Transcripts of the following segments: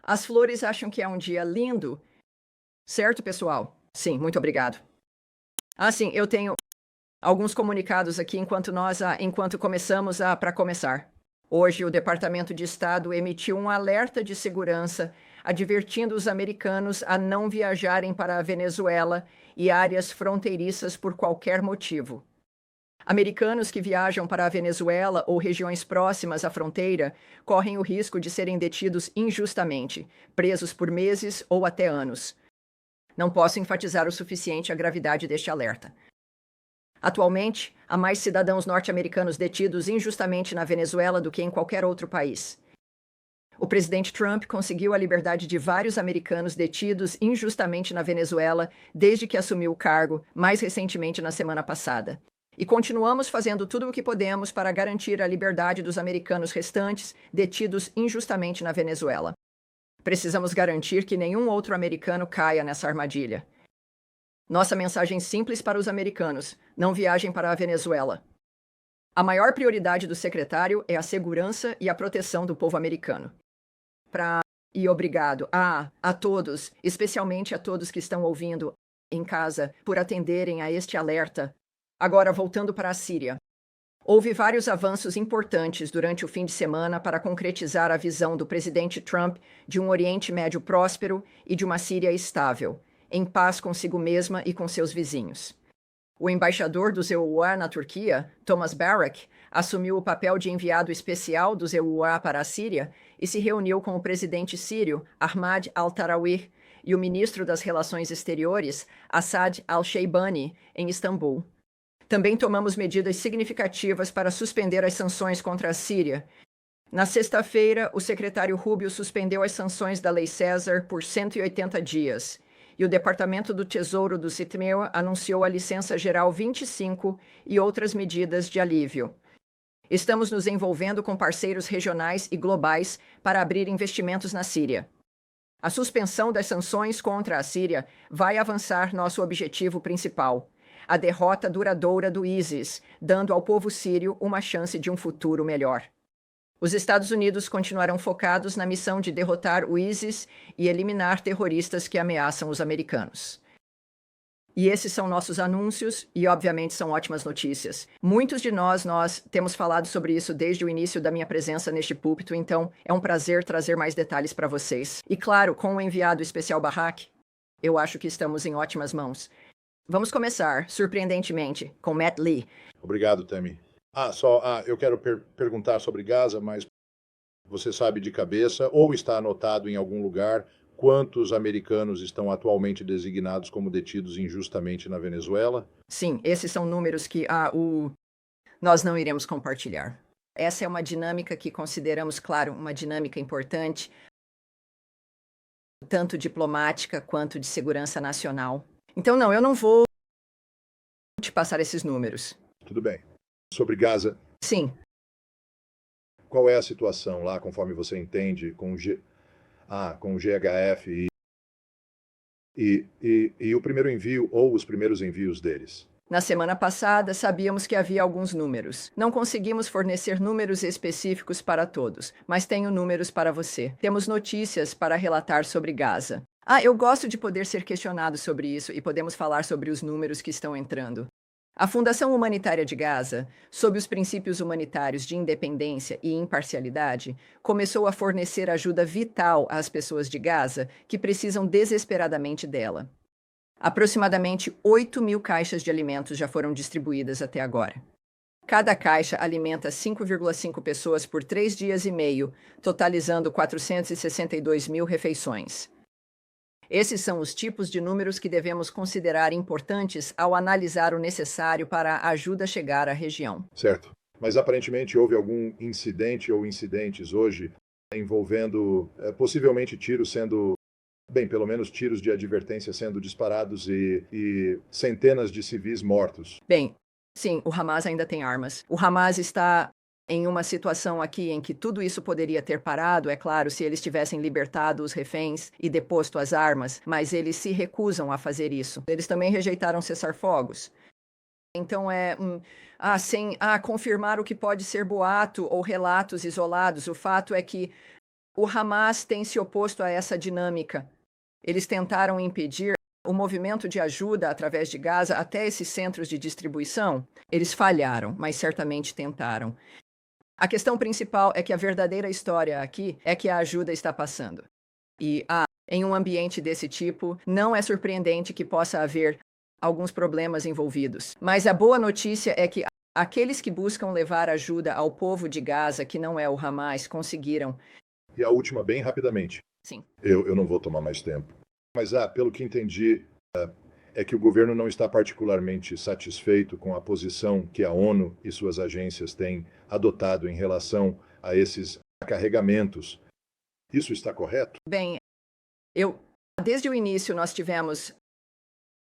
As flores acham que é um dia lindo, certo, pessoal? Sim, muito obrigado. Sim, eu tenho alguns comunicados aqui enquanto começamos para começar. Hoje, o Departamento de Estado emitiu um alerta de segurança, advertindo os americanos a não viajarem para a Venezuela e áreas fronteiriças por qualquer motivo. Americanos que viajam para a Venezuela ou regiões próximas à fronteira correm o risco de serem detidos injustamente, presos por meses ou até anos. Não posso enfatizar o suficiente a gravidade deste alerta. Atualmente, há mais cidadãos norte-americanos detidos injustamente na Venezuela do que em qualquer outro país. O presidente Trump conseguiu a liberdade de vários americanos detidos injustamente na Venezuela desde que assumiu o cargo, mais recentemente na semana passada. E continuamos fazendo tudo o que podemos para garantir a liberdade dos americanos restantes detidos injustamente na Venezuela. Precisamos garantir que nenhum outro americano caia nessa armadilha. Nossa mensagem simples para os americanos: não viajem para a Venezuela. A maior prioridade do secretário é a segurança e a proteção do povo americano. E obrigado a todos, especialmente a todos que estão ouvindo em casa, por atenderem a este alerta. Agora, voltando para a Síria. Houve vários avanços importantes durante o fim de semana para concretizar a visão do presidente Trump de um Oriente Médio próspero e de uma Síria estável, em paz consigo mesma e com seus vizinhos. O embaixador do EUA na Turquia, Thomas Barak, assumiu o papel de enviado especial do EUA para a Síria e se reuniu com o presidente sírio, Ahmad al-Tarawih, e o ministro das Relações Exteriores, Assad al-Sheibani, em Istambul. Também tomamos medidas significativas para suspender as sanções contra a Síria. Na sexta-feira, o secretário Rubio suspendeu as sanções da Lei César por 180 dias. E o Departamento do Tesouro do CITMEA anunciou a Licença Geral 25 e outras medidas de alívio. Estamos nos envolvendo com parceiros regionais e globais para abrir investimentos na Síria. A suspensão das sanções contra a Síria vai avançar nosso objetivo principal: a derrota duradoura do ISIS, dando ao povo sírio uma chance de um futuro melhor. Os Estados Unidos continuarão focados na missão de derrotar o ISIS e eliminar terroristas que ameaçam os americanos. E esses são nossos anúncios e, obviamente, são ótimas notícias. Muitos de nós temos falado sobre isso desde o início da minha presença neste púlpito, então é um prazer trazer mais detalhes para vocês. E, claro, com o enviado especial Barak, eu acho que estamos em ótimas mãos. Vamos começar, surpreendentemente, com Matt Lee. Obrigado, Tami. Eu quero perguntar sobre Gaza, mas você sabe de cabeça ou está anotado em algum lugar quantos americanos estão atualmente designados como detidos injustamente na Venezuela? Sim, esses são números que nós não iremos compartilhar. Essa é uma dinâmica que consideramos, claro, uma dinâmica importante, tanto diplomática quanto de segurança nacional. Então, não, eu não vou te passar esses números. Tudo bem. Sobre Gaza, Sim, qual é a situação lá, conforme você entende, com o GHF e o primeiro envio ou os primeiros envios deles? na semana passada sabíamos que havia alguns números. Não conseguimos fornecer números específicos para todos, mas tenho números para você. Temos notícias para relatar sobre Gaza. Eu gosto de poder ser questionado sobre isso e podemos falar sobre os números que estão entrando. A Fundação Humanitária de Gaza, sob os princípios humanitários de independência e imparcialidade, começou a fornecer ajuda vital às pessoas de Gaza que precisam desesperadamente dela. Aproximadamente 8.000 caixas de alimentos já foram distribuídas até agora. Cada caixa alimenta 5,5 pessoas por 3 dias e meio, totalizando 462 mil refeições. Esses são os tipos de números que devemos considerar importantes ao analisar o necessário para a ajuda chegar à região. Certo. Mas aparentemente houve algum incidente ou incidentes hoje envolvendo possivelmente tiros sendo, pelo menos tiros de advertência sendo disparados e centenas de civis mortos. Bem, sim, o Hamas ainda tem armas. O Hamas está em uma situação aqui em que tudo isso poderia ter parado, é claro, se eles tivessem libertado os reféns e deposto as armas, mas eles se recusam a fazer isso. Eles também rejeitaram cessar-fogos. Então sem confirmar o que pode ser boato ou relatos isolados, o fato é que O Hamas tem se oposto a essa dinâmica. Eles tentaram impedir o movimento de ajuda através de Gaza até esses centros de distribuição. Eles falharam, mas certamente tentaram. A questão principal é que a verdadeira história aqui é que a ajuda está passando. E em um ambiente desse tipo, não é surpreendente que possa haver alguns problemas envolvidos. Mas a boa notícia é que aqueles que buscam levar ajuda ao povo de Gaza, que não é o Hamas, conseguiram. E a última, bem rapidamente. Sim. Eu não vou tomar mais tempo. Mas, pelo que entendi, é que o governo não está particularmente satisfeito com a posição que a ONU e suas agências têm adotado em relação a esses carregamentos. Isso está correto? Bem, desde o início nós tivemos.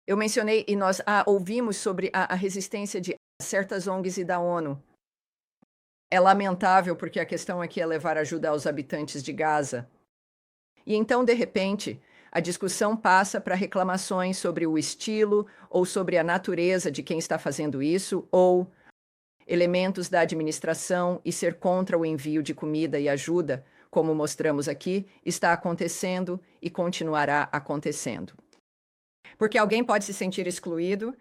Eu mencionei e nós ouvimos sobre a resistência de certas ONGs e da ONU. É lamentável porque a questão aqui é levar ajuda aos habitantes de Gaza. E então, de repente, a discussão passa para reclamações sobre o estilo ou sobre a natureza de quem está fazendo isso, ou elementos da administração e ser contra o envio de comida e ajuda, como mostramos aqui, está acontecendo e continuará acontecendo. Porque alguém pode se sentir excluído,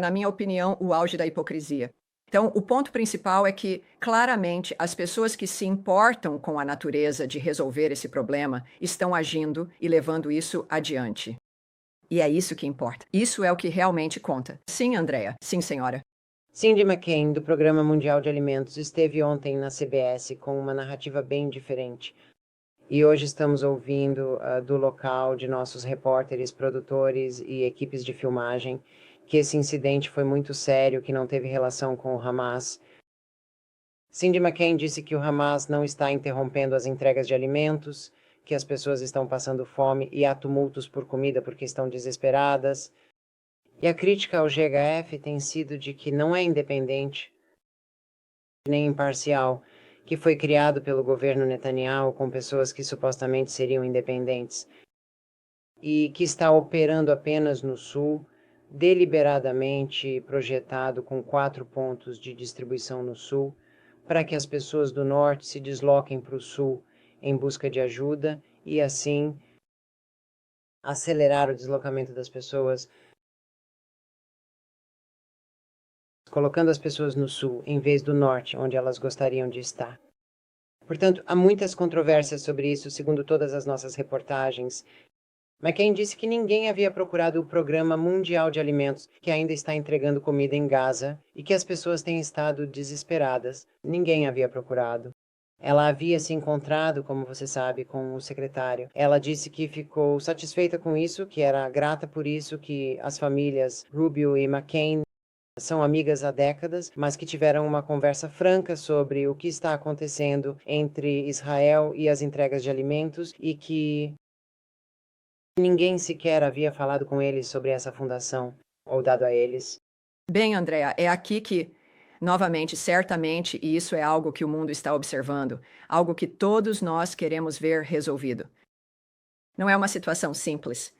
na minha opinião, o auge da hipocrisia. Então, o ponto principal é que, claramente, as pessoas que se importam com a natureza de resolver esse problema estão agindo e levando isso adiante. E é isso que importa. Isso é o que realmente conta. Sim, Andrea. Sim, senhora. Cindy McCain, do Programa Mundial de Alimentos, esteve ontem na CBS com uma narrativa bem diferente. E hoje estamos ouvindo do local de nossos repórteres, produtores e equipes de filmagem que esse incidente foi muito sério, que não teve relação com o Hamas. Cindy McCain disse que o Hamas não está interrompendo as entregas de alimentos, que as pessoas estão passando fome e há tumultos por comida porque estão desesperadas. E a crítica ao GHF tem sido de que não é independente nem imparcial, que foi criado pelo governo Netanyahu com pessoas que supostamente seriam independentes e que está operando apenas no sul, deliberadamente projetado com 4 pontos de distribuição no sul, para que as pessoas do norte se desloquem para o sul em busca de ajuda e assim acelerar o deslocamento das pessoas, colocando as pessoas no sul em vez do norte, onde elas gostariam de estar. Portanto, há muitas controvérsias sobre isso, segundo todas as nossas reportagens. McCain disse que ninguém havia procurado o Programa Mundial de Alimentos, que ainda está entregando comida em Gaza, e que as pessoas têm estado desesperadas. Ninguém havia procurado. Ela havia se encontrado, como você sabe, com o secretário. Ela disse que ficou satisfeita com isso, que era grata por isso, que as famílias Rubio e McCain são amigas há décadas, mas que tiveram uma conversa franca sobre o que está acontecendo entre Israel e as entregas de alimentos e que ninguém sequer havia falado com eles sobre essa fundação ou dado a eles. Bem, Andrea, é aqui que, novamente, certamente, e isso é algo que o mundo está observando, algo que todos nós queremos ver resolvido. Não é uma situação simples.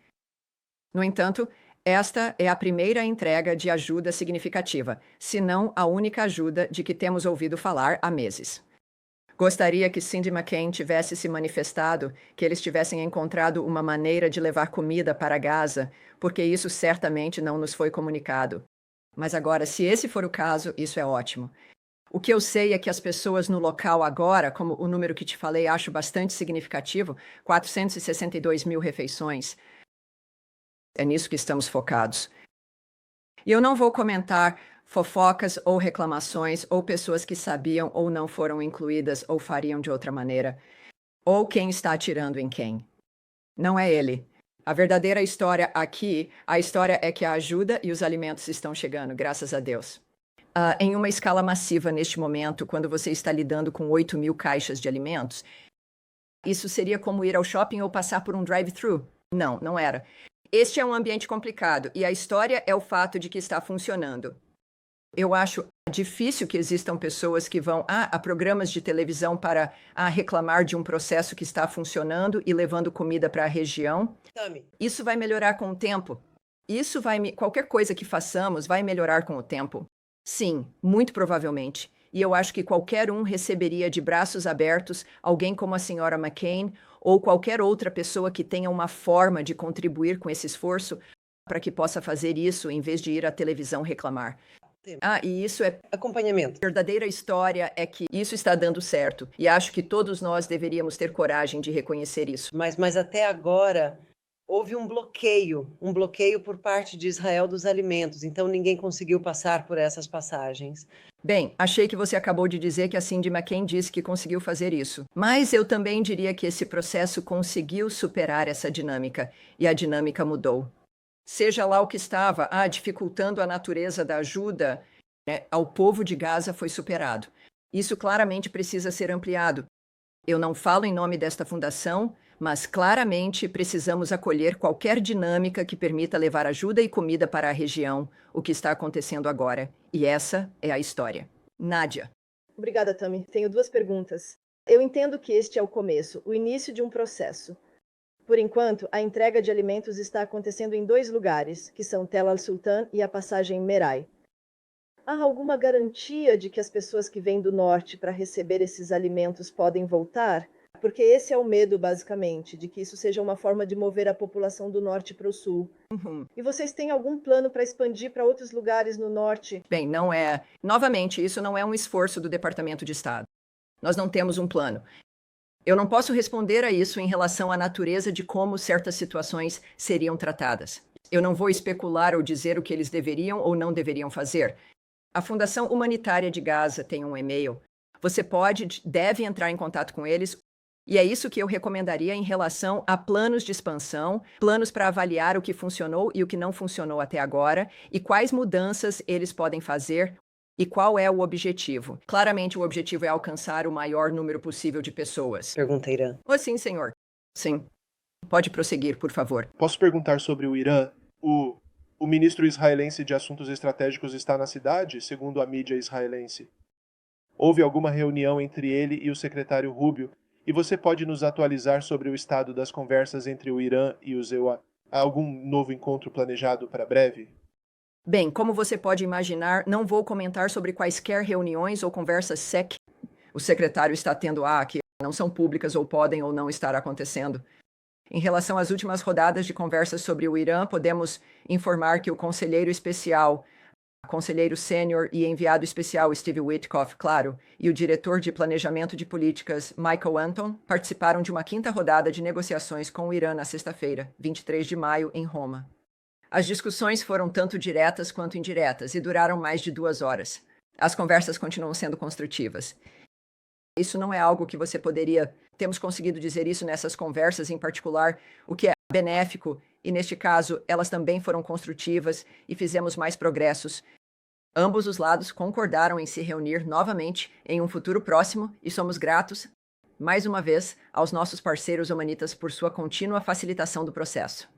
No entanto, esta é a primeira entrega de ajuda significativa, se não a única ajuda de que temos ouvido falar há meses. Gostaria que Cindy McCain tivesse se manifestado, que eles tivessem encontrado uma maneira de levar comida para Gaza, porque isso certamente não nos foi comunicado. Mas agora, se esse for o caso, isso é ótimo. O que eu sei é que as pessoas no local agora, como o número que te falei, acho bastante significativo, 462 mil refeições. É nisso que estamos focados. E eu não vou comentar fofocas ou reclamações ou pessoas que sabiam ou não foram incluídas ou fariam de outra maneira, ou quem está atirando em quem. Não é ele. A verdadeira história aqui, a história é que a ajuda e os alimentos estão chegando, graças a Deus. Em uma escala massiva neste momento, quando você está lidando com 8 mil caixas de alimentos, isso seria como ir ao shopping ou passar por um drive-thru? Não, não era. Este é um ambiente complicado e a história é o fato de que está funcionando. Eu acho difícil que existam pessoas que vão a programas de televisão para reclamar de um processo que está funcionando e levando comida para a região. Isso vai melhorar com o tempo. Qualquer coisa que façamos vai melhorar com o tempo. Sim, muito provavelmente. e eu acho que qualquer um receberia de braços abertos alguém como a senhora McCain ou qualquer outra pessoa que tenha uma forma de contribuir com esse esforço para que possa fazer isso em vez de ir à televisão reclamar. E isso é Acompanhamento. a verdadeira história, é que isso está dando certo, e acho que todos nós deveríamos ter coragem de reconhecer isso. Mas até agora houve um bloqueio por parte de Israel dos alimentos, então ninguém conseguiu passar por essas passagens. Bem, achei que você acabou de dizer que a Cindy McCain disse que conseguiu fazer isso. Mas eu também diria que esse processo conseguiu superar essa dinâmica, e a dinâmica mudou. Seja lá o que estava, dificultando a natureza da ajuda, ao povo de Gaza foi superado. Isso claramente precisa ser ampliado. Eu não falo em nome desta fundação, mas claramente precisamos acolher qualquer dinâmica que permita levar ajuda e comida para a região, o que está acontecendo agora. E essa é a história. Nádia. Obrigada, Tami. Tenho 2 perguntas. Eu entendo que este é o começo, o início de um processo. Por enquanto, a entrega de alimentos está acontecendo em 2 lugares, que são Tel al-Sultan e a passagem Merai. Há alguma garantia de que as pessoas que vêm do norte para receber esses alimentos podem voltar? Porque esse é o medo, basicamente, de que isso seja uma forma de mover a população do norte para o sul. E vocês têm algum plano para expandir para outros lugares no norte? Bem, não é. Novamente, isso não é um esforço do Departamento de Estado. Nós não temos um plano. Eu não posso responder a isso em relação à natureza de como certas situações seriam tratadas. Eu não vou especular ou dizer o que eles deveriam ou não deveriam fazer. A Fundação Humanitária de Gaza tem um e-mail. Você deve entrar em contato com eles. E é isso que eu recomendaria em relação a planos de expansão, planos para avaliar o que funcionou e o que não funcionou até agora, e quais mudanças eles podem fazer, e qual é o objetivo. Claramente, o objetivo é alcançar o maior número possível de pessoas. Pergunta Irã. Sim, senhor. Sim. Pode prosseguir, por favor. Posso perguntar sobre o Irã? O ministro israelense de Assuntos Estratégicos está na cidade, segundo a mídia israelense. Houve alguma reunião entre ele e o secretário Rubio? E você pode nos atualizar sobre o estado das conversas entre o Irã e o EUA? Há algum novo encontro planejado para breve? Bem, como você pode imaginar, não vou comentar sobre quaisquer reuniões ou conversas o secretário está tendo que não são públicas ou podem ou não estar acontecendo. Em relação às últimas rodadas de conversas sobre o Irã, podemos informar que o conselheiro especial, conselheiro sênior e enviado especial Steve Witkoff, claro, e o diretor de planejamento de políticas Michael Anton participaram de uma 5ª rodada de negociações com o Irã na sexta-feira, 23 de maio, em Roma. As discussões foram tanto diretas quanto indiretas e duraram mais de 2 horas. As conversas continuam sendo construtivas. Isso não é algo que você poderia... Temos conseguido dizer isso nessas conversas em particular, o que é benéfico, e neste caso, elas também foram construtivas e fizemos mais progressos. Ambos os lados concordaram em se reunir novamente em um futuro próximo e somos gratos, mais uma vez, aos nossos parceiros humanitas por sua contínua facilitação do processo.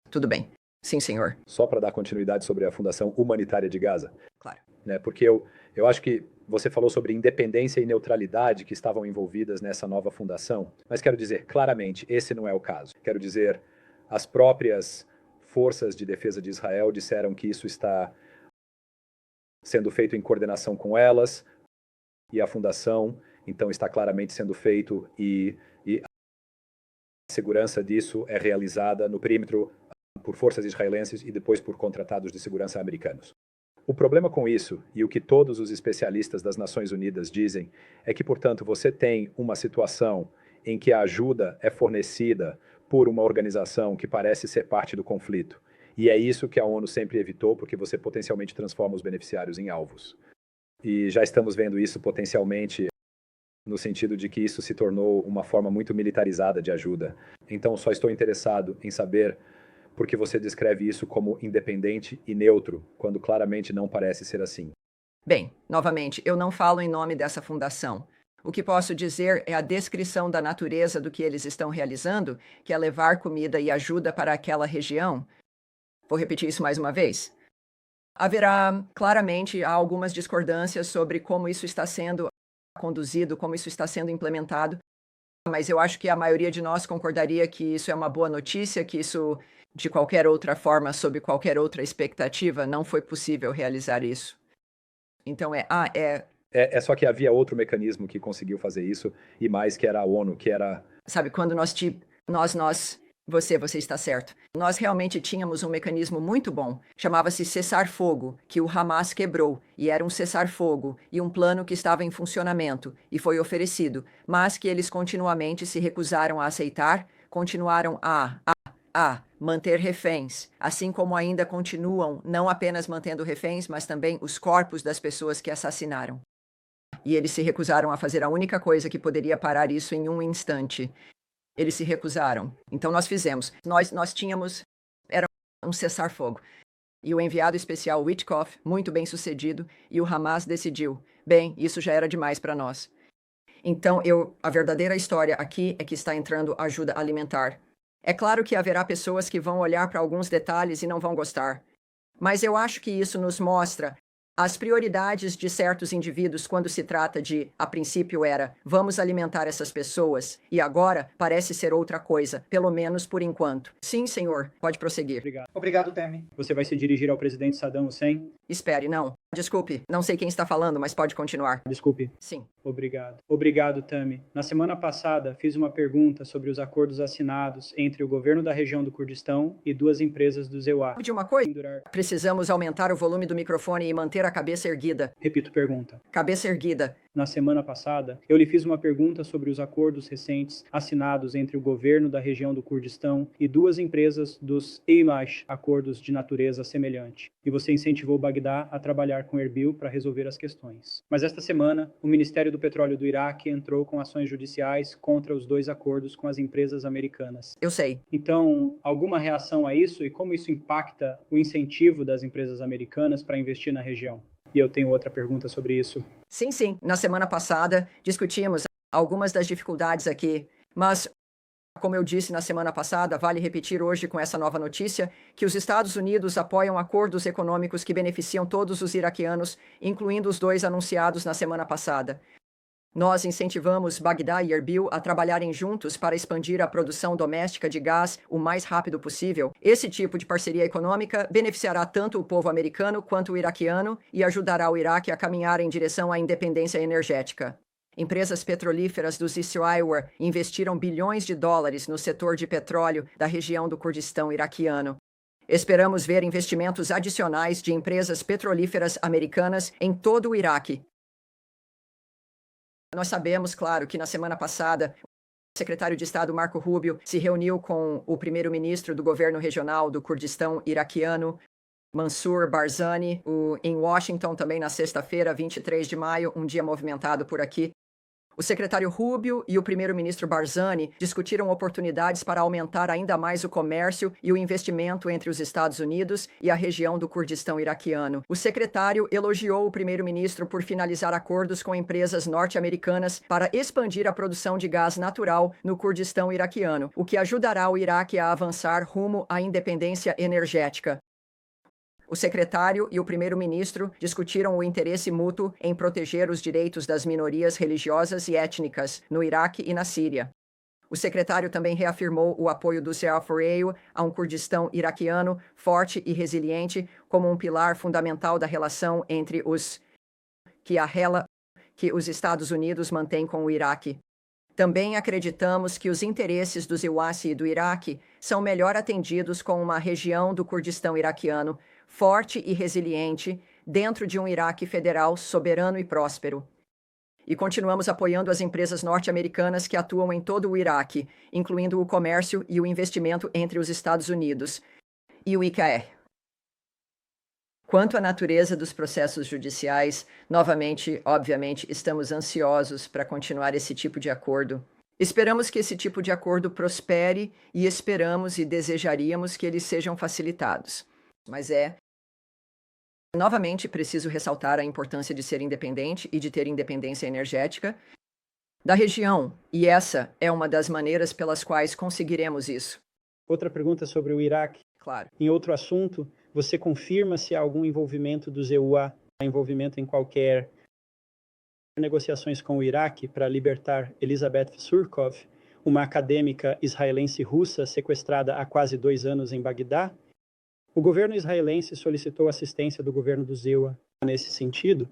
Tudo bem. Sim, senhor. Só para dar continuidade sobre a Fundação Humanitária de Gaza. Claro. Porque eu acho que você falou sobre independência e neutralidade que estavam envolvidas nessa nova fundação, mas quero dizer, claramente, esse não é o caso. Quero dizer, as próprias forças de defesa de Israel disseram que isso está sendo feito em coordenação com elas, e a fundação, então, está claramente sendo feito e a segurança disso é realizada no perímetro por forças israelenses e depois por contratados de segurança americanos. O problema com isso, e o que todos os especialistas das Nações Unidas dizem, é que, portanto, você tem uma situação em que a ajuda é fornecida por uma organização que parece ser parte do conflito. E é isso que a ONU sempre evitou, porque você potencialmente transforma os beneficiários em alvos. E já estamos vendo isso potencialmente no sentido de que isso se tornou uma forma muito militarizada de ajuda. Então, só estou interessado em saber por que você descreve isso como independente e neutro, quando claramente não parece ser assim. Bem, novamente, eu não falo em nome dessa fundação. O que posso dizer é a descrição da natureza do que eles estão realizando, que é levar comida e ajuda para aquela região. Vou repetir isso mais uma vez. Haverá, claramente, algumas discordâncias sobre como isso está sendo conduzido, como isso está sendo implementado, mas eu acho que a maioria de nós concordaria que isso é uma boa notícia, que isso, de qualquer outra forma, sob qualquer outra expectativa, não foi possível realizar isso. Então É só que havia outro mecanismo que conseguiu fazer isso, e mais que era a ONU, que era... Sabe, quando você está certo. Nós realmente tínhamos um mecanismo muito bom. Chamava-se cessar-fogo, que o Hamas quebrou, e era um cessar-fogo e um plano que estava em funcionamento e foi oferecido, mas que eles continuamente se recusaram a aceitar, continuaram a manter reféns, assim como ainda continuam não apenas mantendo reféns, mas também os corpos das pessoas que assassinaram. E eles se recusaram a fazer a única coisa que poderia parar isso em um instante. Eles se recusaram. Então nós fizemos. Nós tínhamos... Era um cessar-fogo. E o enviado especial Witkoff, muito bem sucedido, e o Hamas decidiu. Bem, isso já era demais para nós. Então a verdadeira história aqui é que está entrando ajuda alimentar. É claro que haverá pessoas que vão olhar para alguns detalhes e não vão gostar. Mas eu acho que isso nos mostra as prioridades de certos indivíduos quando se trata de, a princípio era, vamos alimentar essas pessoas, e agora parece ser outra coisa, pelo menos por enquanto. Sim, senhor, pode prosseguir. Obrigado, Temi. Você vai se dirigir ao presidente Saddam Hussein? Espere, não. Desculpe, não sei quem está falando, mas pode continuar. Desculpe. Sim. Obrigado. Obrigado, Tami. Na semana passada, fiz uma pergunta sobre os acordos assinados entre o governo da região do Kurdistão e duas empresas do ZEUA. De uma coisa, precisamos aumentar o volume do microfone e manter a cabeça erguida. Repito pergunta. Cabeça erguida. Na semana passada, eu lhe fiz uma pergunta sobre os acordos recentes assinados entre o governo da região do Kurdistão e duas empresas dos EIMAS, acordos de natureza semelhante. E você incentivou Bagdá a trabalhar com Erbil para resolver as questões. Mas esta semana, o Ministério do Petróleo do Iraque entrou com ações judiciais contra os dois acordos com as empresas americanas. Eu sei. Então, alguma reação a isso e como isso impacta o incentivo das empresas americanas para investir na região? E eu tenho outra pergunta sobre isso. Sim. Na semana passada, discutimos algumas das dificuldades aqui, mas, como eu disse na semana passada, vale repetir hoje com essa nova notícia, que os Estados Unidos apoiam acordos econômicos que beneficiam todos os iraquianos, incluindo os dois anunciados na semana passada. Nós incentivamos Bagdá e Erbil a trabalharem juntos para expandir a produção doméstica de gás o mais rápido possível. Esse tipo de parceria econômica beneficiará tanto o povo americano quanto o iraquiano e ajudará o Iraque a caminhar em direção à independência energética. Empresas petrolíferas dos Israel investiram bilhões de dólares no setor de petróleo da região do Kurdistão iraquiano. Esperamos ver investimentos adicionais de empresas petrolíferas americanas em todo o Iraque. Nós sabemos, claro, que na semana passada o secretário de Estado Marco Rubio se reuniu com o primeiro-ministro do governo regional do Kurdistão iraquiano, Mansour Barzani, em Washington também na sexta-feira, 23 de maio, um dia movimentado por aqui. O secretário Rubio e o primeiro-ministro Barzani discutiram oportunidades para aumentar ainda mais o comércio e o investimento entre os Estados Unidos e a região do Kurdistão iraquiano. O secretário elogiou o primeiro-ministro por finalizar acordos com empresas norte-americanas para expandir a produção de gás natural no Kurdistão iraquiano, o que ajudará o Iraque a avançar rumo à independência energética. O secretário e o primeiro-ministro discutiram o interesse mútuo em proteger os direitos das minorias religiosas e étnicas no Iraque e na Síria. O secretário também reafirmou o apoio do CFREU a um Kurdistão iraquiano forte e resiliente como um pilar fundamental da relação entre que os Estados Unidos mantêm com o Iraque. Também acreditamos que os interesses do ZEUAS e do Iraque são melhor atendidos com uma região do Kurdistão iraquiano forte e resiliente dentro de um Iraque federal soberano e próspero. E continuamos apoiando as empresas norte-americanas que atuam em todo o Iraque, incluindo o comércio e o investimento entre os Estados Unidos e o ICAE. Quanto à natureza dos processos judiciais, novamente, obviamente, estamos ansiosos para continuar esse tipo de acordo. Esperamos que esse tipo de acordo prospere e esperamos e desejaríamos que eles sejam facilitados. Mas novamente, preciso ressaltar a importância de ser independente e de ter independência energética da região, e essa é uma das maneiras pelas quais conseguiremos isso. Outra pergunta sobre o Iraque. Claro. Em outro assunto, você confirma se há algum envolvimento do ZEUA, envolvimento em qualquer negociações com o Iraque para libertar Elizabeth Surkov, uma acadêmica israelense russa sequestrada há quase 2 anos em Bagdá? O governo israelense solicitou assistência do governo do ZEUA nesse sentido?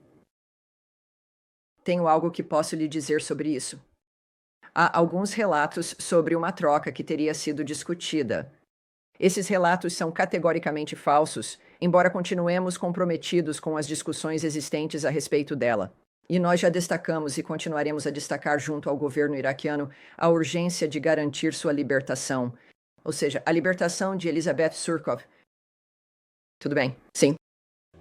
tenho algo que posso lhe dizer sobre isso. Há alguns relatos sobre uma troca que teria sido discutida. Esses relatos são categoricamente falsos, embora continuemos comprometidos com as discussões existentes a respeito dela. E nós já destacamos e continuaremos a destacar junto ao governo iraquiano a urgência de garantir sua libertação, ou seja, a libertação de Elizabeth Surkov. Tudo bem? Sim.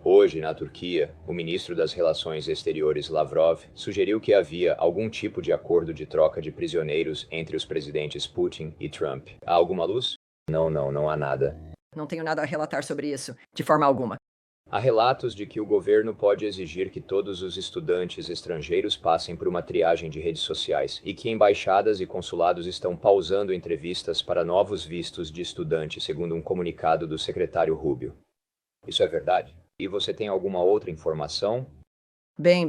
Hoje, na Turquia, o ministro das Relações Exteriores Lavrov sugeriu que havia algum tipo de acordo de troca de prisioneiros entre os presidentes Putin e Trump. Há alguma luz? Não há nada. Não tenho nada a relatar sobre isso, de forma alguma. Há relatos de que o governo pode exigir que todos os estudantes estrangeiros passem por uma triagem de redes sociais e que embaixadas e consulados estão pausando entrevistas para novos vistos de estudante, segundo um comunicado do secretário Rubio. Isso é verdade? E você tem alguma outra informação? Bem,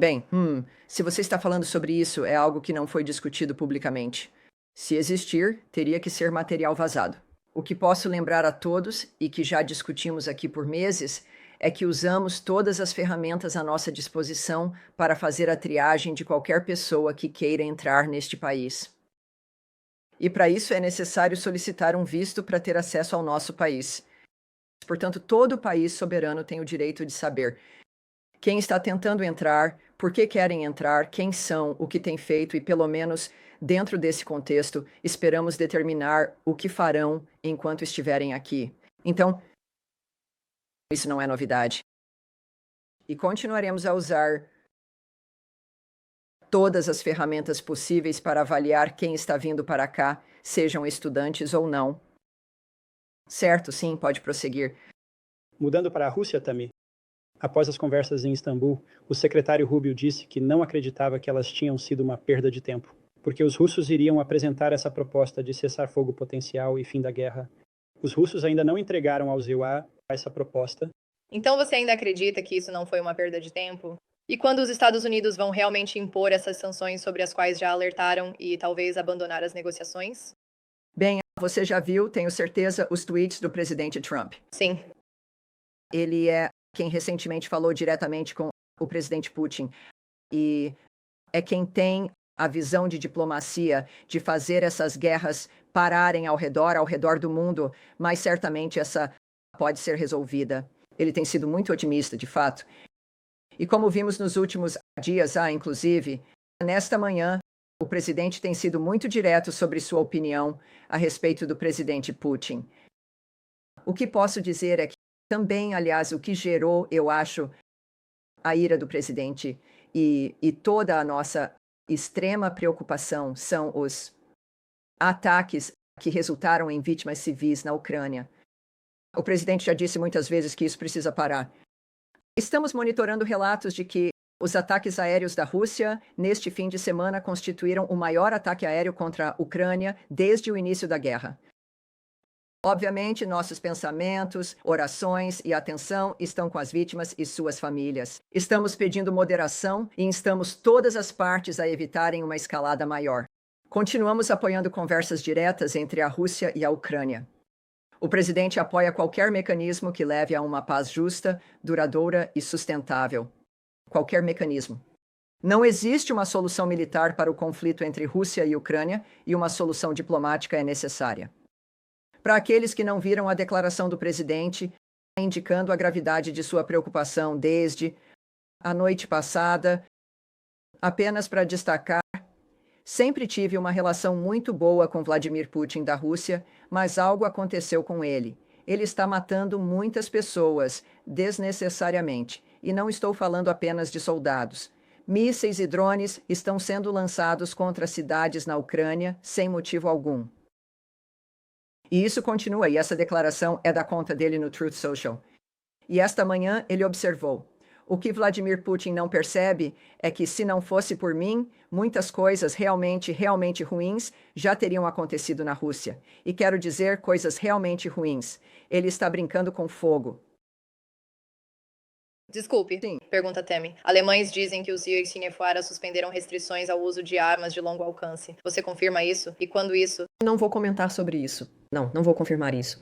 se você está falando sobre isso, é algo que não foi discutido publicamente. Se existir, teria que ser material vazado. O que posso lembrar a todos, e que já discutimos aqui por meses, é que usamos todas as ferramentas à nossa disposição para fazer a triagem de qualquer pessoa que queira entrar neste país. E para isso é necessário solicitar um visto para ter acesso ao nosso país. Portanto, todo país soberano tem o direito de saber quem está tentando entrar, por que querem entrar, quem são, o que têm feito e, pelo menos, dentro desse contexto, esperamos determinar o que farão enquanto estiverem aqui. Então, isso não é novidade. E continuaremos a usar todas as ferramentas possíveis para avaliar quem está vindo para cá, sejam estudantes ou não. Certo, sim, pode prosseguir. Mudando para a Rússia, Tami. Após as conversas em Istambul, o secretário Rubio disse que não acreditava que elas tinham sido uma perda de tempo, porque os russos iriam apresentar essa proposta de cessar-fogo potencial e fim da guerra. Os russos ainda não entregaram ao EUA essa proposta. Então você ainda acredita que isso não foi uma perda de tempo? E quando os Estados Unidos vão realmente impor essas sanções sobre as quais já alertaram e talvez abandonar as negociações? Bem, você já viu, tenho certeza, os tweets do presidente Trump. Sim. Ele é quem recentemente falou diretamente com o presidente Putin e é quem tem a visão de diplomacia de fazer essas guerras pararem ao redor do mundo, mas certamente essa pode ser resolvida. Ele tem sido muito otimista, de fato. E como vimos nos últimos dias, inclusive, nesta manhã, o presidente tem sido muito direto sobre sua opinião a respeito do presidente Putin. O que posso dizer é que também, aliás, o que gerou, eu acho, a ira do presidente e toda a nossa extrema preocupação são os ataques que resultaram em vítimas civis na Ucrânia. O presidente já disse muitas vezes que isso precisa parar. Estamos monitorando relatos de que os ataques aéreos da Rússia neste fim de semana constituíram o maior ataque aéreo contra a Ucrânia desde o início da guerra. Obviamente, nossos pensamentos, orações e atenção estão com as vítimas e suas famílias. Estamos pedindo moderação e instamos todas as partes a evitarem uma escalada maior. Continuamos apoiando conversas diretas entre a Rússia e a Ucrânia. O presidente apoia qualquer mecanismo que leve a uma paz justa, duradoura e sustentável. Qualquer mecanismo. Não existe uma solução militar para o conflito entre Rússia e Ucrânia e uma solução diplomática é necessária. Para aqueles que não viram a declaração do presidente, indicando a gravidade de sua preocupação desde a noite passada, apenas para destacar, sempre tive uma relação muito boa com Vladimir Putin da Rússia, mas algo aconteceu com ele. Ele está matando muitas pessoas, desnecessariamente, e não estou falando apenas de soldados. Mísseis e drones estão sendo lançados contra cidades na Ucrânia sem motivo algum. E isso continua, e essa declaração é da conta dele no Truth Social. E esta manhã ele observou: o que Vladimir Putin não percebe é que, se não fosse por mim, muitas coisas realmente ruins já teriam acontecido na Rússia. E quero dizer coisas realmente ruins. Ele está brincando com fogo. Desculpe, Sim. Pergunta Temi. Alemães dizem que os rios Sinefara suspenderam restrições ao uso de armas de longo alcance. Você confirma isso? E quando isso? Não vou comentar sobre isso. Não vou confirmar isso.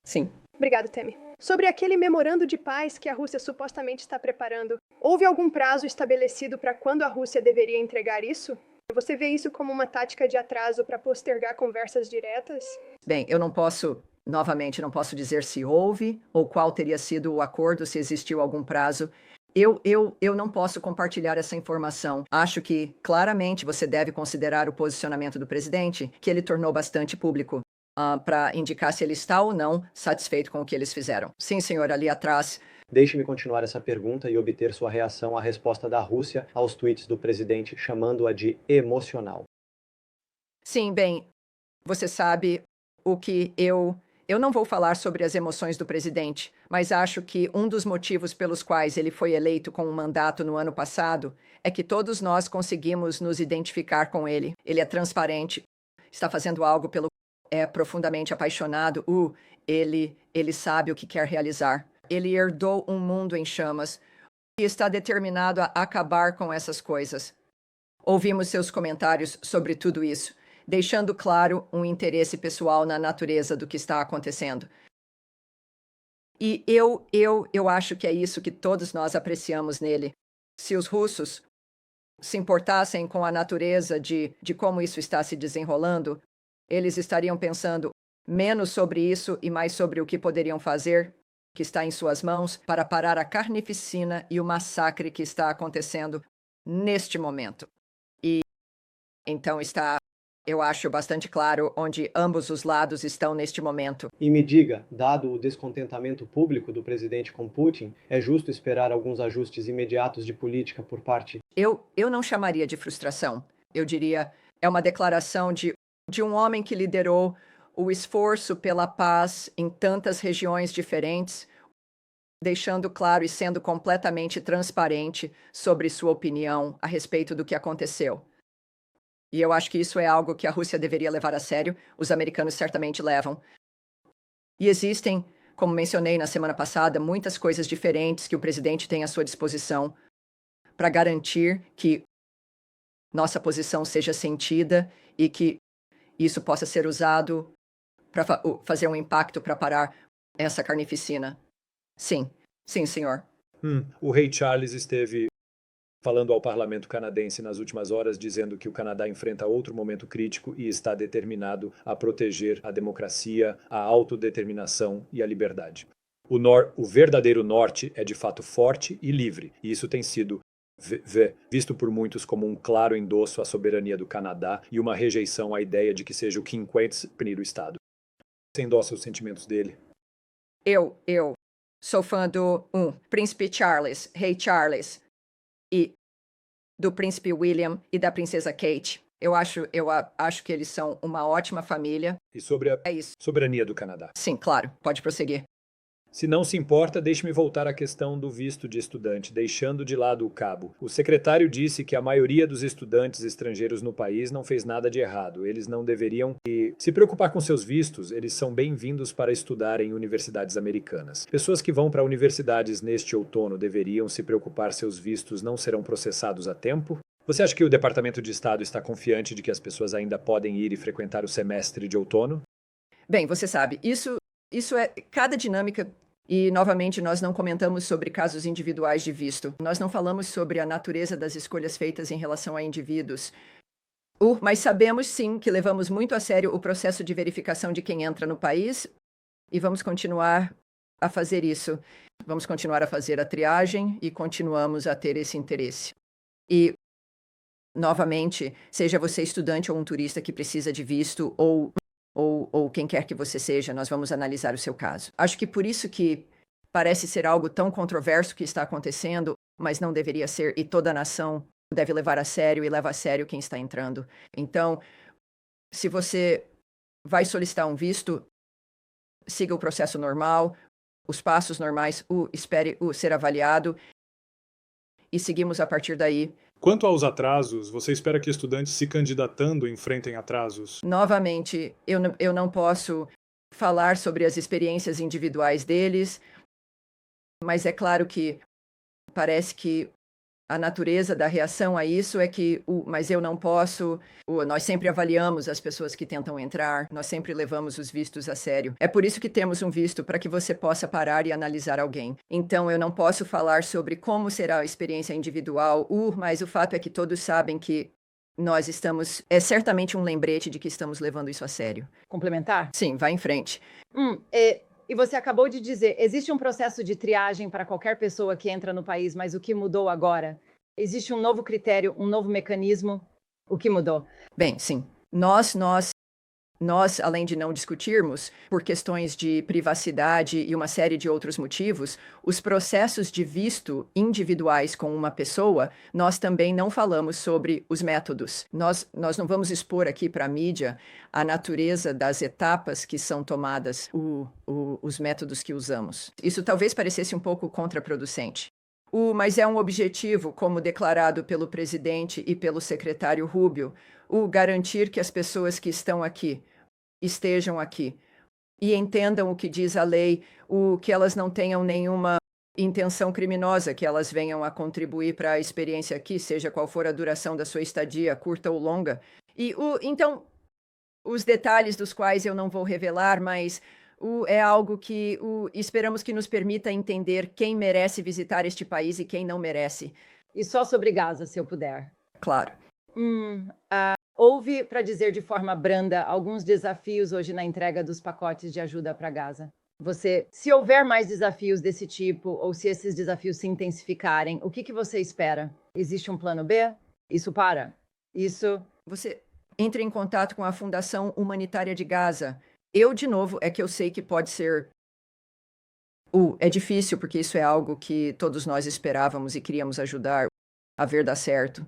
Sim. Obrigado, Temi. Sobre aquele memorando de paz que a Rússia supostamente está preparando, houve algum prazo estabelecido para quando a Rússia deveria entregar isso? Você vê isso como uma tática de atraso para postergar conversas diretas? Bem, eu não posso, novamente, não posso dizer se houve ou qual teria sido o acordo, se existiu algum prazo. Eu não posso compartilhar essa informação. Acho que, claramente, você deve considerar o posicionamento do presidente, que ele tornou bastante público, para indicar se ele está ou não satisfeito com o que eles fizeram. Sim, senhor, ali atrás. Deixe-me continuar essa pergunta e obter sua reação à resposta da Rússia aos tweets do presidente, chamando-a de emocional. Sim, bem, você sabe o que eu não vou falar sobre as emoções do presidente, mas acho que um dos motivos pelos quais ele foi eleito com um mandato no ano passado é que todos nós conseguimos nos identificar com ele. Ele é transparente, está fazendo algo pelo é profundamente apaixonado. Ele sabe o que quer realizar. Ele herdou um mundo em chamas e está determinado a acabar com essas coisas. Ouvimos seus comentários sobre tudo isso, deixando claro um interesse pessoal na natureza do que está acontecendo. E eu acho que é isso que todos nós apreciamos nele. Se os russos se importassem com a natureza de como isso está se desenrolando, eles estariam pensando menos sobre isso e mais sobre o que poderiam fazer, que está em suas mãos, para parar a carnificina e o massacre que está acontecendo neste momento. E então está, eu acho, bastante claro onde ambos os lados estão neste momento. E me diga, dado o descontentamento público do presidente com Putin, é justo esperar alguns ajustes imediatos de política por parte? Eu não chamaria de frustração. Eu diria, é uma declaração de um homem que liderou o esforço pela paz em tantas regiões diferentes, deixando claro e sendo completamente transparente sobre sua opinião a respeito do que aconteceu. E eu acho que isso é algo que a Rússia deveria levar a sério, os americanos certamente levam. E existem, como mencionei na semana passada, muitas coisas diferentes que o presidente tem à sua disposição para garantir que nossa posição seja sentida e que isso possa ser usado para fazer um impacto para parar essa carnificina. Sim, senhor. O rei Charles esteve falando ao parlamento canadense nas últimas horas, dizendo que o Canadá enfrenta outro momento crítico e está determinado a proteger a democracia, a autodeterminação e a liberdade. O verdadeiro norte é de fato forte e livre, e isso tem sido visto por muitos como um claro endosso à soberania do Canadá e uma rejeição à ideia de que seja o quinquês primeiro estado. Você endossa os sentimentos dele? Eu sou fã do Príncipe Charles, Rei Charles, e do Príncipe William e da Princesa Kate. Eu acho que eles são uma ótima família. E sobre a É isso. soberania do Canadá? Sim, claro. Pode prosseguir. Se não se importa, deixe-me voltar à questão do visto de estudante, deixando de lado o cabo. O secretário disse que a maioria dos estudantes estrangeiros no país não fez nada de errado. Eles não deveriam se preocupar com seus vistos. Eles são bem-vindos para estudar em universidades americanas. Pessoas que vão para universidades neste outono deveriam se preocupar seus vistos não serão processados a tempo? Você acha que o Departamento de Estado está confiante de que as pessoas ainda podem ir e frequentar o semestre de outono? Bem, você sabe, isso é cada dinâmica. E, novamente, nós não comentamos sobre casos individuais de visto. Nós não falamos sobre a natureza das escolhas feitas em relação a indivíduos. Mas sabemos, sim, que levamos muito a sério o processo de verificação de quem entra no país e vamos continuar a fazer isso. Vamos continuar a fazer a triagem e continuamos a ter esse interesse. E, novamente, seja você estudante ou um turista que precisa de visto ou quem quer que você seja, nós vamos analisar o seu caso. Acho que por isso que parece ser algo tão controverso que está acontecendo, mas não deveria ser, e toda a nação deve levar a sério e leva a sério quem está entrando. Então, se você vai solicitar um visto, siga o processo normal, os passos normais, espere ser avaliado e seguimos a partir daí. Quanto aos atrasos, você espera que estudantes se candidatando enfrentem atrasos? Novamente, eu não posso falar sobre as experiências individuais deles, mas é claro que parece que A natureza da reação a isso é que, mas eu não posso, nós sempre avaliamos as pessoas que tentam entrar, nós sempre levamos os vistos a sério. É por isso que temos um visto, para que você possa parar e analisar alguém. Então, eu não posso falar sobre como será a experiência individual, mas o fato é que todos sabem que nós estamos, é certamente um lembrete de que estamos levando isso a sério. Complementar? Sim, vá em frente. E você acabou de dizer, existe um processo de triagem para qualquer pessoa que entra no país, mas o que mudou agora? Existe um novo critério, um novo mecanismo? O que mudou? Bem, sim. Nós, além de não discutirmos, por questões de privacidade e uma série de outros motivos, os processos de visto individuais com uma pessoa, nós também não falamos sobre os métodos. Nós não vamos expor aqui para a mídia a natureza das etapas que são tomadas, os métodos que usamos. Isso talvez parecesse um pouco contraproducente. Mas é um objetivo, como declarado pelo presidente e pelo secretário Rubio, garantir que as pessoas que estão aqui estejam aqui e entendam o que diz a lei, que elas não tenham nenhuma intenção criminosa, que elas venham a contribuir para a experiência aqui, seja qual for a duração da sua estadia, curta ou longa. Então, os detalhes dos quais eu não vou revelar, mas é algo que esperamos que nos permita entender quem merece visitar este país e quem não merece. E só sobre Gaza, se eu puder. Claro. Houve, para dizer de forma branda, alguns desafios hoje na entrega dos pacotes de ajuda para Gaza. Se houver mais desafios desse tipo, ou se esses desafios se intensificarem, o que você espera? Existe um plano B? Isso para? Você entre em contato com a Fundação Humanitária de Gaza. De novo, é que eu sei que pode ser... é difícil, porque isso é algo que todos nós esperávamos e queríamos ajudar a ver dar certo.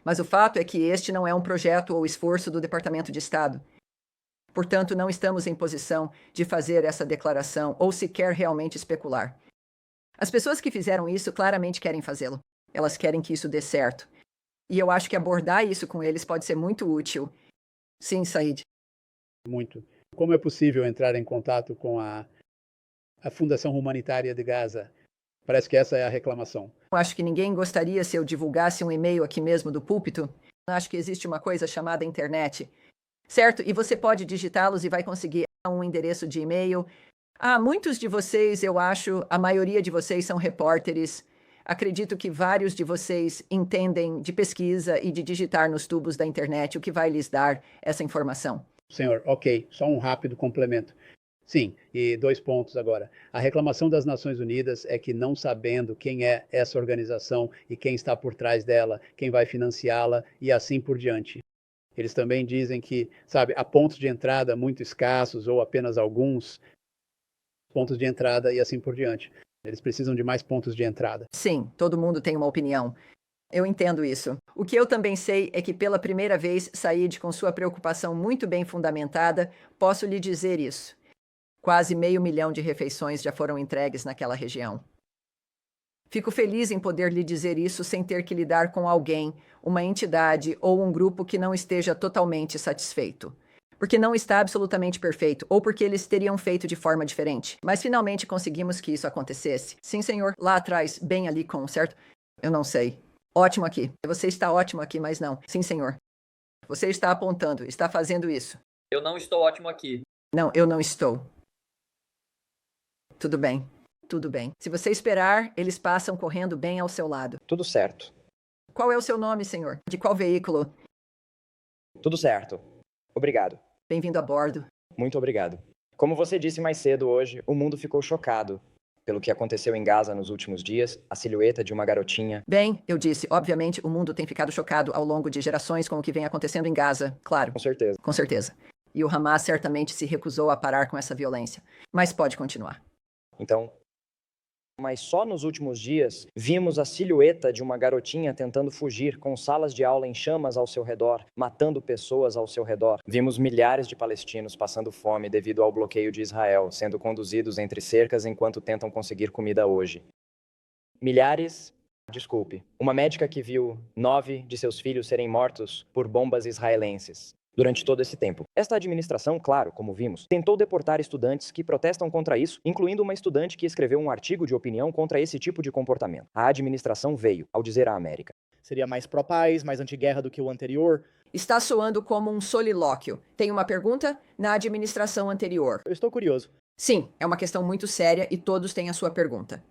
Mas o fato é que este não é um projeto ou esforço do Departamento de Estado. Portanto, não estamos em posição de fazer essa declaração ou sequer realmente especular. As pessoas que fizeram isso claramente querem fazê-lo. Elas querem que isso dê certo. E eu acho que abordar isso com eles pode ser muito útil. Sim, Said. Muito. Como é possível entrar em contato com a Fundação Humanitária de Gaza? Parece que essa é a reclamação. Eu acho que ninguém gostaria se eu divulgasse um e-mail aqui mesmo do púlpito. Acho que existe uma coisa chamada internet, certo? E você pode digitá-los e vai conseguir um endereço de e-mail. Muitos de vocês, eu acho, a maioria de vocês são repórteres. Acredito que vários de vocês entendem de pesquisa e de digitar nos tubos da internet, o que vai lhes dar essa informação. Senhor, ok, só um rápido complemento. Sim, e 2 pontos agora. A reclamação das Nações Unidas é que, não sabendo quem é essa organização e quem está por trás dela, quem vai financiá-la e assim por diante. Eles também dizem que, há pontos de entrada muito escassos ou apenas alguns pontos de entrada e assim por diante. Eles precisam de mais pontos de entrada. Sim, todo mundo tem uma opinião. Eu entendo isso. O que eu também sei é que, pela primeira vez, Said, com sua preocupação muito bem fundamentada, posso lhe dizer isso. Quase 500 mil de refeições já foram entregues naquela região. Fico feliz em poder lhe dizer isso sem ter que lidar com alguém, uma entidade ou um grupo que não esteja totalmente satisfeito. Porque não está absolutamente perfeito, ou porque eles teriam feito de forma diferente. Mas finalmente conseguimos que isso acontecesse. Sim, senhor. Lá atrás, bem ali certo? Eu não sei. Ótimo aqui. Você está ótimo aqui, mas não. Sim, senhor. Você está apontando, está fazendo isso. Eu não estou ótimo aqui. Não, eu não estou. Tudo bem. Tudo bem. Se você esperar, eles passam correndo bem ao seu lado. Tudo certo. Qual é o seu nome, senhor? De qual veículo? Tudo certo. Obrigado. Bem-vindo a bordo. Muito obrigado. Como você disse mais cedo hoje, o mundo ficou chocado pelo que aconteceu em Gaza nos últimos dias, a silhueta de uma garotinha. Bem, eu disse, obviamente, o mundo tem ficado chocado ao longo de gerações com o que vem acontecendo em Gaza, claro. Com certeza. Com certeza. E o Hamas certamente se recusou a parar com essa violência. Mas pode continuar. Então, mas só nos últimos dias vimos a silhueta de uma garotinha tentando fugir, com salas de aula em chamas ao seu redor, matando pessoas ao seu redor. Vimos milhares de palestinos passando fome devido ao bloqueio de Israel, sendo conduzidos entre cercas enquanto tentam conseguir comida hoje. Uma médica que viu 9 de seus filhos serem mortos por bombas israelenses. durante todo esse tempo. Esta administração, claro, como vimos, tentou deportar estudantes que protestam contra isso, incluindo uma estudante que escreveu um artigo de opinião contra esse tipo de comportamento. A administração veio, ao dizer à América: seria mais pró-paz, mais anti-guerra do que o anterior? Está soando como um solilóquio. Tem uma pergunta? Na administração anterior. Eu estou curioso. Sim, é uma questão muito séria e todos têm a sua pergunta.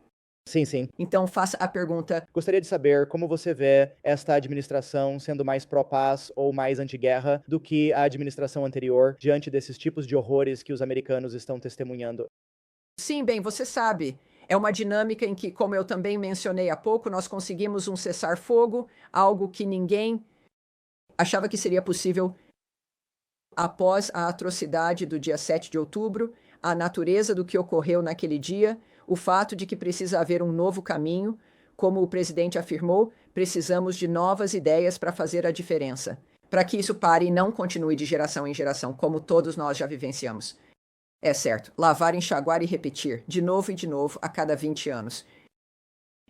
Sim, sim. Então faça a pergunta. Gostaria de saber como você vê esta administração sendo mais pró-paz ou mais anti-guerra do que a administração anterior diante desses tipos de horrores que os americanos estão testemunhando. Sim, bem, você sabe. É uma dinâmica em que, como eu também mencionei há pouco, nós conseguimos um cessar-fogo, algo que ninguém achava que seria possível após a atrocidade do dia 7 de outubro, a natureza do que ocorreu naquele dia, o fato de que precisa haver um novo caminho. Como o presidente afirmou, precisamos de novas ideias para fazer a diferença, para que isso pare e não continue de geração em geração, como todos nós já vivenciamos. É certo, lavar, enxaguar e repetir, de novo e de novo, a cada 20 anos.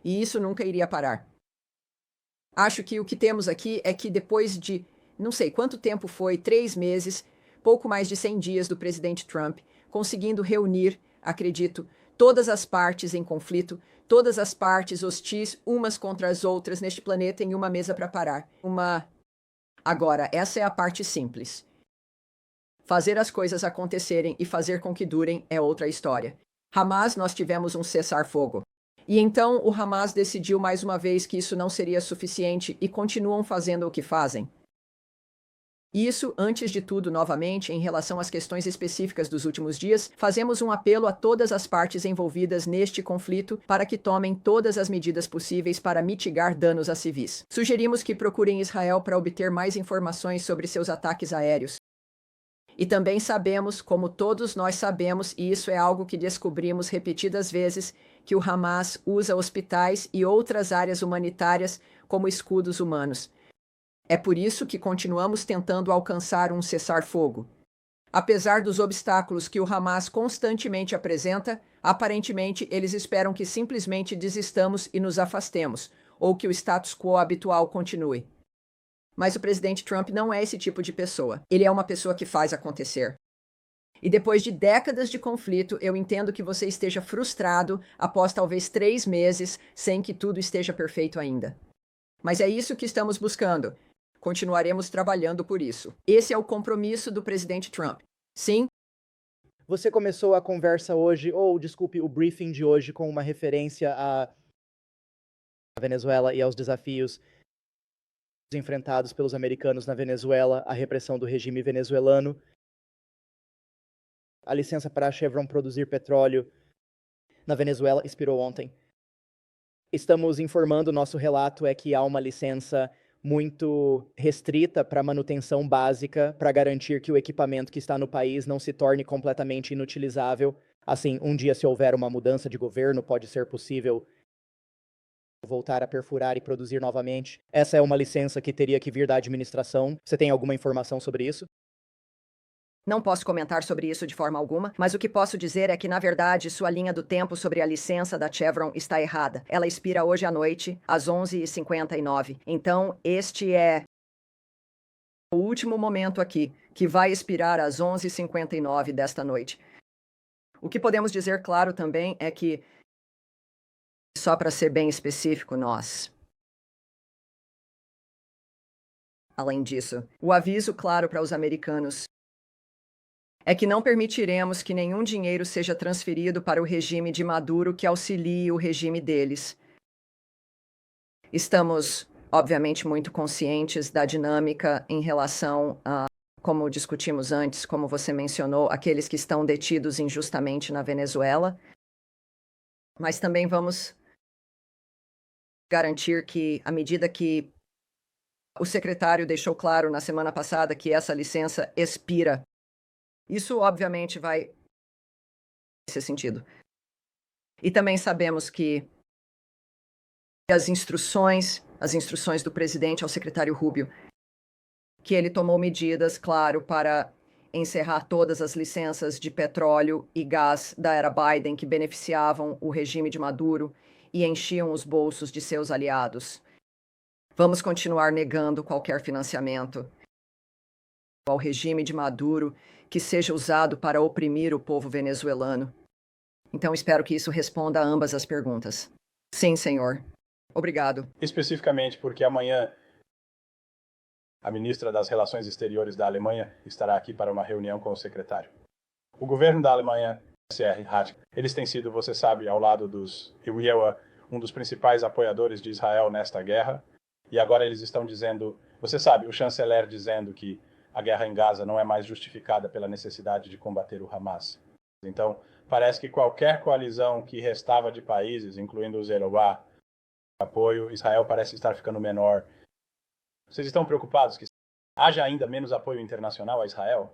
E isso nunca iria parar. Acho que o que temos aqui é que depois de, não sei quanto tempo foi, 3 meses, pouco mais de 100 dias do presidente Trump, conseguindo reunir, acredito, todas as partes em conflito, todas as partes hostis umas contra as outras neste planeta em uma mesa para parar. Agora, essa é a parte simples. Fazer as coisas acontecerem e fazer com que durem é outra história. Hamas, nós tivemos um cessar-fogo. E então o Hamas decidiu mais uma vez que isso não seria suficiente e continuam fazendo o que fazem. Isso, antes de tudo, novamente, em relação às questões específicas dos últimos dias, fazemos um apelo a todas as partes envolvidas neste conflito para que tomem todas as medidas possíveis para mitigar danos a civis. Sugerimos que procurem Israel para obter mais informações sobre seus ataques aéreos. E também sabemos, como todos nós sabemos, e isso é algo que descobrimos repetidas vezes, que o Hamas usa hospitais e outras áreas humanitárias como escudos humanos. É por isso que continuamos tentando alcançar um cessar-fogo. Apesar dos obstáculos que o Hamas constantemente apresenta, aparentemente eles esperam que simplesmente desistamos e nos afastemos, ou que o status quo habitual continue. Mas o presidente Trump não é esse tipo de pessoa. Ele é uma pessoa que faz acontecer. E depois de décadas de conflito, eu entendo que você esteja frustrado após talvez 3 meses sem que tudo esteja perfeito ainda. Mas é isso que estamos buscando. Continuaremos trabalhando por isso. Esse é o compromisso do presidente Trump. Sim? Você começou a conversa hoje, desculpe, o briefing de hoje com uma referência à Venezuela e aos desafios enfrentados pelos americanos na Venezuela, a repressão do regime venezuelano, a licença para a Chevron produzir petróleo na Venezuela expirou ontem. Estamos informando, nosso relato é que há uma licença muito restrita para manutenção básica, para garantir que o equipamento que está no país não se torne completamente inutilizável. Assim, um dia, se houver uma mudança de governo, pode ser possível voltar a perfurar e produzir novamente. Essa é uma licença que teria que vir da administração. Você tem alguma informação sobre isso? Não posso comentar sobre isso de forma alguma, mas o que posso dizer é que, na verdade, sua linha do tempo sobre a licença da Chevron está errada. Ela expira hoje à noite, às 11h59. Então, este é o último momento aqui, que vai expirar às 11h59 desta noite. O que podemos dizer, claro, também é que, só para ser bem específico, além disso, o aviso claro para os americanos é que não permitiremos que nenhum dinheiro seja transferido para o regime de Maduro que auxilie o regime deles. Estamos, obviamente, muito conscientes da dinâmica em relação a, como discutimos antes, como você mencionou, aqueles que estão detidos injustamente na Venezuela, mas também vamos garantir que, à medida que o secretário deixou claro na semana passada que essa licença expira, isso, obviamente, vai nesse sentido. E também sabemos que as instruções do presidente ao secretário Rubio, que ele tomou medidas, claro, para encerrar todas as licenças de petróleo e gás da era Biden que beneficiavam o regime de Maduro e enchiam os bolsos de seus aliados. Vamos continuar negando qualquer financiamento ao regime de Maduro que seja usado para oprimir o povo venezuelano. Então, espero que isso responda a ambas as perguntas. Sim, senhor. Obrigado. Especificamente porque amanhã a ministra das Relações Exteriores da Alemanha estará aqui para uma reunião com o secretário. O governo da Alemanha, SR Hatch, eles têm sido, você sabe, ao lado dos IWA, um dos principais apoiadores de Israel nesta guerra. E agora eles estão dizendo, você sabe, o chanceler dizendo que a guerra em Gaza não é mais justificada pela necessidade de combater o Hamas. Então, parece que qualquer coalizão que restava de países, incluindo o Zeroá, apoio, Israel parece estar ficando menor. Vocês estão preocupados que haja ainda menos apoio internacional a Israel?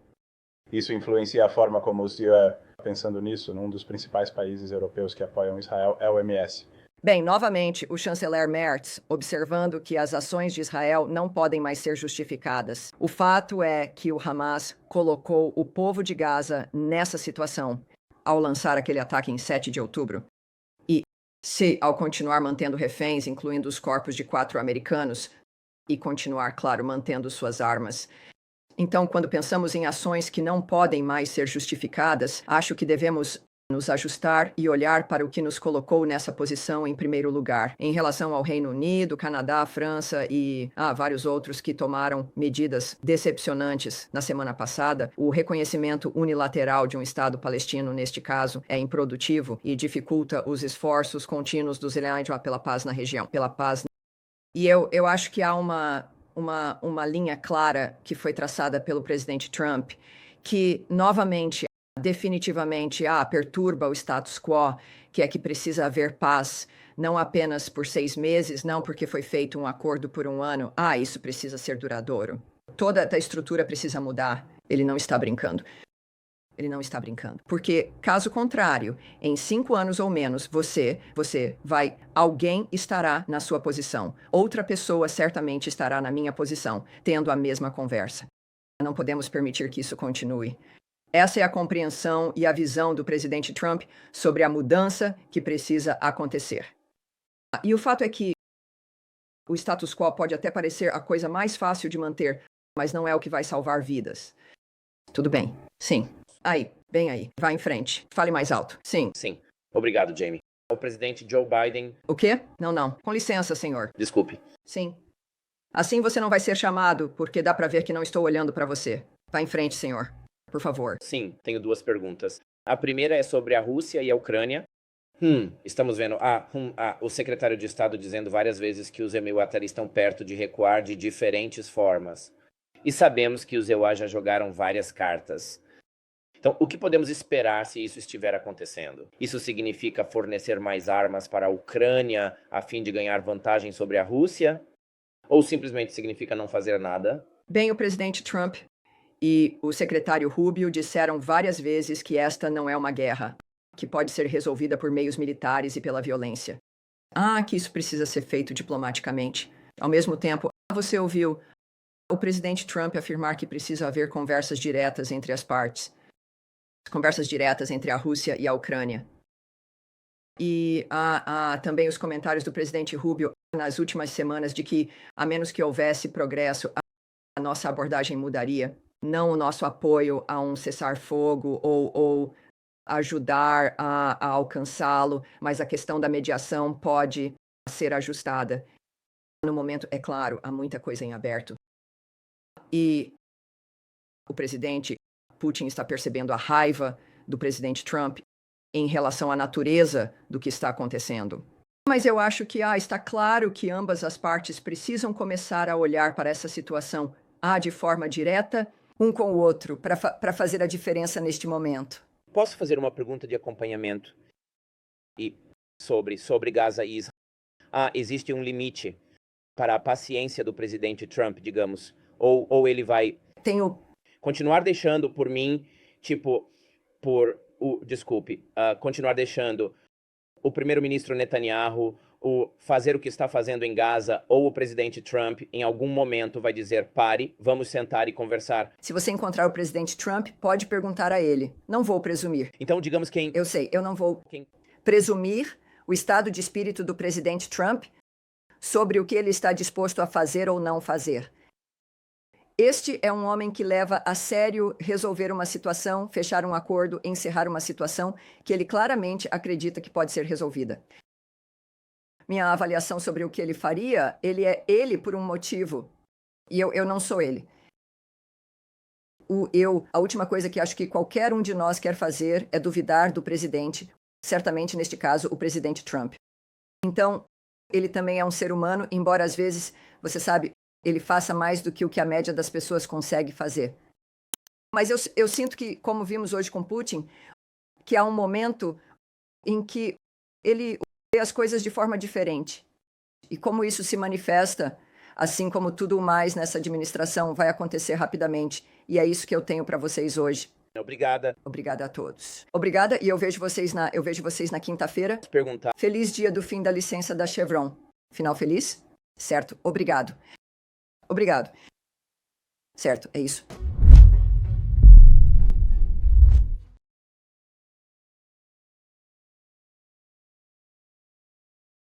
Isso influencia a forma como o senhor, pensando nisso, num dos principais países europeus que apoiam Israel é o MS. Bem, novamente, o chanceler Merz, observando que as ações de Israel não podem mais ser justificadas. O fato é que o Hamas colocou o povo de Gaza nessa situação ao lançar aquele ataque em 7 de outubro. E se, ao continuar mantendo reféns, incluindo os corpos de 4 americanos, e continuar, claro, mantendo suas armas. Então, quando pensamos em ações que não podem mais ser justificadas, acho que devemos nos ajustar e olhar para o que nos colocou nessa posição em primeiro lugar, em relação ao Reino Unido, Canadá, França e vários outros que tomaram medidas decepcionantes na semana passada. O reconhecimento unilateral de um Estado palestino, neste caso, é improdutivo e dificulta os esforços contínuos dos israelitas pela paz na região, pela paz. E eu acho que há uma linha clara que foi traçada pelo presidente Trump, que, novamente, definitivamente perturba o status quo, que é que precisa haver paz, não apenas por 6 meses, não porque foi feito um acordo por 1 ano. Isso precisa ser duradouro. Toda a estrutura precisa mudar. Ele não está brincando. Ele não está brincando. Porque, caso contrário, em 5 anos ou menos, alguém estará na sua posição. Outra pessoa certamente estará na minha posição, tendo a mesma conversa. Não podemos permitir que isso continue. Essa é a compreensão e a visão do presidente Trump sobre a mudança que precisa acontecer. E o fato é que o status quo pode até parecer a coisa mais fácil de manter, mas não é o que vai salvar vidas. Tudo bem. Sim. Bem aí. Vá em frente. Fale mais alto. Sim. Sim. Obrigado, Jamie. O presidente Joe Biden... O quê? Não. Com licença, senhor. Desculpe. Sim. Assim você não vai ser chamado, porque dá para ver que não estou olhando para você. Vá em frente, senhor. Por favor. Sim, tenho 2 perguntas. A primeira é sobre a Rússia e a Ucrânia. Estamos vendo o secretário de Estado dizendo várias vezes que os EUA estão perto de recuar de diferentes formas. E sabemos que os EUA já jogaram várias cartas. Então, o que podemos esperar se isso estiver acontecendo? Isso significa fornecer mais armas para a Ucrânia a fim de ganhar vantagem sobre a Rússia? Ou simplesmente significa não fazer nada? Bem, o presidente Trump e o secretário Rubio disseram várias vezes que esta não é uma guerra, que pode ser resolvida por meios militares e pela violência. Que isso precisa ser feito diplomaticamente. Ao mesmo tempo, você ouviu o presidente Trump afirmar que precisa haver conversas diretas entre as partes. Conversas diretas entre a Rússia e a Ucrânia. E há também os comentários do presidente Rubio nas últimas semanas de que, a menos que houvesse progresso, a nossa abordagem mudaria. Não o nosso apoio a um cessar-fogo ou ajudar a alcançá-lo, mas a questão da mediação pode ser ajustada. No momento, é claro, há muita coisa em aberto. E o presidente Putin está percebendo a raiva do presidente Trump em relação à natureza do que está acontecendo. Mas eu acho que está claro que ambas as partes precisam começar a olhar para essa situação de forma direta, um com o outro, para fazer a diferença neste momento. Posso fazer uma pergunta de acompanhamento sobre Gaza e Israel? Existe um limite para a paciência do presidente Trump, digamos, ou ele vai continuar deixando por mim, continuar deixando o primeiro-ministro Netanyahu fazer o que está fazendo em Gaza, ou o presidente Trump, em algum momento, vai dizer, pare, vamos sentar e conversar. Se você encontrar o presidente Trump, pode perguntar a ele. Não vou presumir. Então, digamos quem... Eu sei, eu não vou presumir o estado de espírito do presidente Trump sobre o que ele está disposto a fazer ou não fazer. Este é um homem que leva a sério resolver uma situação, fechar um acordo, encerrar uma situação que ele claramente acredita que pode ser resolvida. Minha avaliação sobre o que ele faria, ele é ele por um motivo, e eu não sou ele. A última coisa que acho que qualquer um de nós quer fazer é duvidar do presidente, certamente neste caso o presidente Trump. Então, ele também é um ser humano, embora às vezes, você sabe, ele faça mais do que o que a média das pessoas consegue fazer. Mas eu sinto que, como vimos hoje com Putin, que há um momento em que ele vê as coisas de forma diferente. E como isso se manifesta, assim como tudo mais nessa administração, vai acontecer rapidamente. E é isso que eu tenho para vocês hoje. Obrigada. Obrigada a todos. Obrigada, e eu vejo vocês na quinta-feira. Perguntar. Feliz dia do fim da licença da Chevron. Final feliz? Certo, obrigado. Obrigado. Certo, é isso.